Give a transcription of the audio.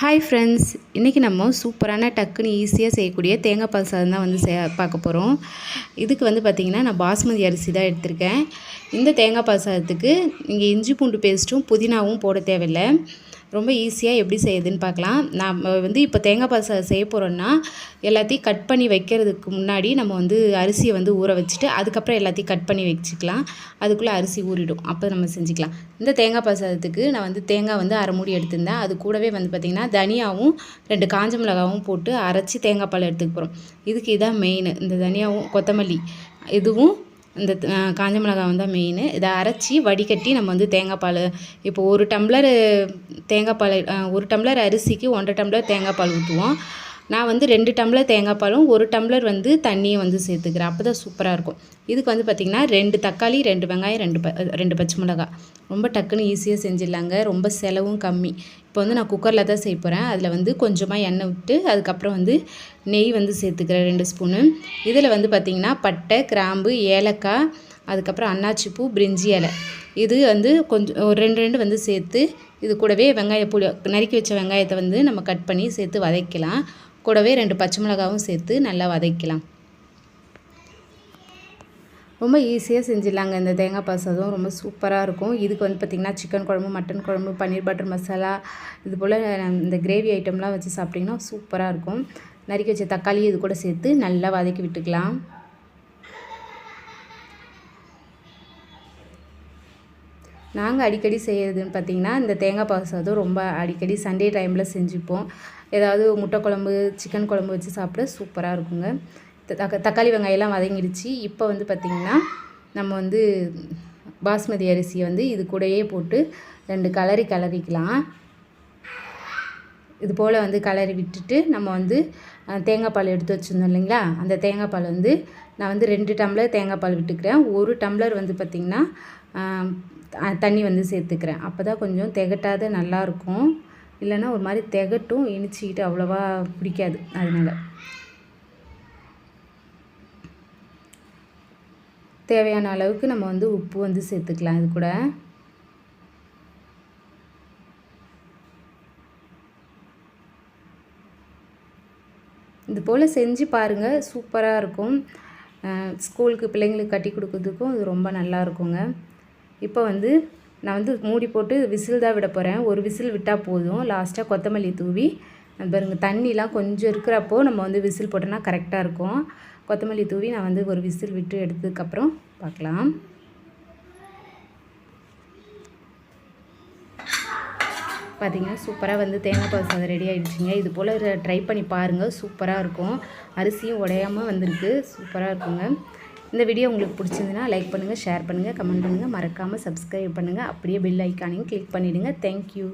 Hi friends, இன்றைக்கி நம்ம சூப்பரான டக்குன்னு ஈஸியாக செய்யக்கூடிய தேங்காய் பால் சாதம் தான் வந்து பார்க்க போகிறோம். இதுக்கு வந்து பார்த்திங்கன்னா நான் பாஸ்மதி அரிசி தான் எடுத்திருக்கேன். இந்த தேங்காய் பால் சாதத்துக்கு நீங்கள் இஞ்சி பூண்டு பேஸ்ட்டும் புதினாவும் போட தேவையில்லை. ரொம்ப ஈஸியாக எப்படி செய்யுதுன்னு பார்க்கலாம். நம்ம வந்து இப்போ தேங்காய் பால் சாதம் செய்ய போகிறோன்னா எல்லாத்தையும் கட் பண்ணி வைக்கிறதுக்கு முன்னாடி நம்ம வந்து அரிசியை வந்து ஊற வச்சுட்டு அதுக்கப்புறம் எல்லாத்தையும் கட் பண்ணி வச்சுக்கலாம். அதுக்குள்ளே அரிசி ஊறிடும், அப்போ நம்ம செஞ்சுக்கலாம். இந்த தேங்காய் பால் சாதத்துக்கு நான் வந்து தேங்காய் வந்து அரை மூடி எடுத்திருந்தேன். அது கூடவே வந்து பார்த்திங்கன்னா தனியாவும் 2 காஞ்ச மிளகாவும் போட்டு அரைச்சி தேங்காய் பால் எடுத்துக்க போகிறோம். இதுக்கு இதான் மெயின். இந்த தனியாவும் கொத்தமல்லி இதுவும் இந்த காஞ்ச மிளகாய் தான் மெயின். இதை அரைச்சி வடிகட்டி நம்ம வந்து தேங்காய் பால் இப்போ 1 டம்ளர் தேங்காய் பால் 1 டம்ளர் அரிசிக்கு 1.5 டம்ளர் தேங்காய் பால் ஊற்றுவோம். நான் வந்து 2 டம்ளர் தேங்காய் பாலும் 1 டம்ளர் வந்து தண்ணியும் வந்து சேர்த்துக்கிறேன். அப்போ தான் சூப்பராக இருக்கும். இதுக்கு வந்து பார்த்திங்கன்னா 2 தக்காளி, 2 வெங்காயம், 2 பச்சை மிளகாய். ரொம்ப டக்குன்னு ஈஸியாக செஞ்சிடலாங்க. ரொம்ப செலவும் கம்மி. இப்போ வந்து நான் குக்கரில் தான் செய்ய போகிறேன். அதில் வந்து கொஞ்சமாக எண்ணெய் விட்டு அதுக்கப்புறம் வந்து நெய் வந்து சேர்த்துக்கிறேன் 2 ஸ்பூனு. இதில் வந்து பார்த்திங்கன்னா பட்டை, கிராம்பு, ஏலக்காய், அதுக்கப்புறம் அன்னாச்சிப்பூ, பிரிஞ்சி இலை, இது வந்து கொஞ்சம் ஒரு 2 வந்து சேர்த்து இது கூடவே புளி நறுக்கி வச்ச வெங்காயத்தை வந்து நம்ம கட் பண்ணி சேர்த்து வதக்கலாம். கூடவே 2 பச்சை மிளகாவும் சேர்த்து நல்லா வதக்கலாம். ரொம்ப ஈஸியாக செஞ்சிடலாங்க. இந்த தேங்காய் பால் சாதம் ரொம்ப சூப்பராக இருக்கும். இதுக்கு வந்து பார்த்திங்கன்னா சிக்கன் குழம்பு, மட்டன் குழம்பு, பன்னீர் பட்டர் மசாலா, இது போல் இந்த கிரேவி ஐட்டம்லாம் வச்சு சாப்பிட்டிங்கன்னா சூப்பராக இருக்கும். நறுக்கி வச்ச தக்காளி இது கூட சேர்த்து நல்லா வதக்கி விட்டுக்கலாம். நாங்கள் அடிக்கடி செய்கிறதுன்னு பார்த்திங்கன்னா இந்த தேங்காய் பால் சாதம் ரொம்ப அடிக்கடி சண்டே டைமில் செஞ்சுப்போம். ஏதாவது முட்டை குழம்பு, சிக்கன் குழம்பு வச்சு சாப்பிட சூப்பராக இருக்குங்க. தக்காளி வெங்காயம்லாம் வதங்கிடுச்சு. இப்போ வந்து பார்த்திங்கன்னா நம்ம வந்து பாஸ்மதி அரிசியை வந்து இது கூடயே போட்டு 2 கிளறிக்கலாம். இது போல் வந்து கிளறி விட்டுட்டு நம்ம வந்து தேங்காய் பால் எடுத்து வச்சுருந்தோம் இல்லைங்களா, அந்த தேங்காய் பால் வந்து நான் வந்து 2 டம்ளர் தேங்காய் பால் விட்டுக்கிறேன். 1 டம்ளர் வந்து பார்த்திங்கன்னா தண்ணி வந்து சேர்த்துக்கிறேன். அப்போ தான் கொஞ்சம் திகட்டாத நல்லாயிருக்கும். இல்லைன்னா ஒரு மாதிரி திகட்டும், இனிச்சிக்கிட்டு அவ்வளோவா பிடிக்காது. அதனால் தேவையான அளவுக்கு நம்ம வந்து உப்பு வந்து சேர்த்துக்கலாம். இது கூட இது போல் செஞ்சு பாருங்கள், சூப்பராக இருக்கும். ஸ்கூலுக்கு பிள்ளைங்களுக்கு கட்டி கொடுக்குறதுக்கும் இது ரொம்ப நல்லா இருக்குங்க. இப்போ வந்து நான் வந்து மூடி போட்டு விசில் தான் விட போகிறேன். ஒரு விசில் விட்டால் போதும். லாஸ்ட்டாக கொத்தமல்லி தூவி பாருங்க, தண்ணிலாம் கொஞ்சம் இருக்கிறப்போ நம்ம வந்து விசில் போட்டோன்னா கரெக்டாக இருக்கும். கொத்தமல்லி தூவி நான் வந்து ஒரு விசில் விட்டு எடுத்ததுக்கப்புறம் பார்க்கலாம். பார்த்திங்கன்னா சூப்பராக வந்து தேங்காய் பால் சாதம் ரெடி ஆகிடுச்சிங்க. இது போல் ட்ரை பண்ணி பாருங்கள், சூப்பராக இருக்கும். அரிசியும் உடையாமல் வந்திருக்கு, சூப்பராக இருக்குங்க. இந்த வீடியோ உங்களுக்கு பிடிச்சிருந்துன்னா லைக் பண்ணுங்கள், ஷேர் பண்ணுங்கள், கமெண்ட் பண்ணுங்கள், மறக்காமல் சப்ஸ்கிரைப் பண்ணுங்கள். அப்படியே பெல் ஐக்கானையும் கிளிக் பண்ணிவிடுங்க. தேங்க்யூ.